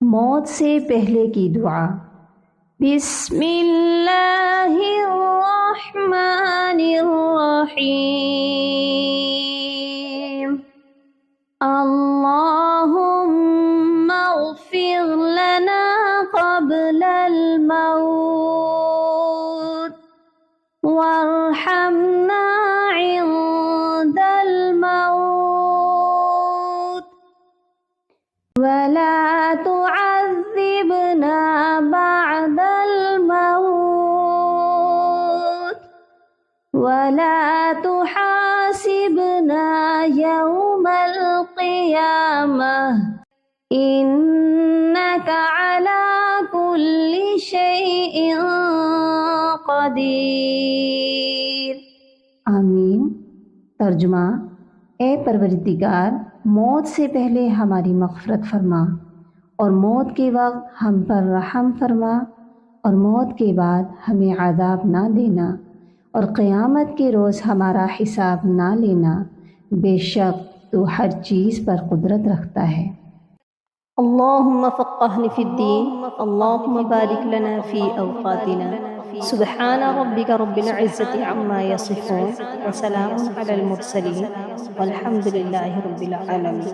मौत से पहले की दुआ। बिस्मिल्लाहिर्रहमानिर्रहीम। अल्लाहुम्मा अग़फ़िर लना क़ब्लल मौत वरहमना इंदल मौत वला तुअज़्ज़िबना बअदल मौत वला तुहासिबना यौमल क़ियामह इन्नका अला कुल्ली शैइन क़दीर। आमीन। तर्जुमा। ए परवरदिगार, मौत से पहले हमारी मग़फ़िरत फरमा और मौत के वक्त हम पर रहम फरमा और मौत के बाद हमें अज़ाब ना देना और क़यामत के रोज़ हमारा हिसाब ना लेना। बेशक तू हर चीज़ पर कुदरत रखता है। अल्लाहुम्मा फ़क़्क़िहनी फ़िद्दीन, अल्लाहुम्मा बारिक लना फ़ी औक़ातिना। सुब्हाना रब्बिका रब्बिल इज़्ज़ति अम्मा यसिफ़ून व सलामुन अलल मुरसलीन वल्हम्दुलिल्लाहि रब्बिल आलमीन।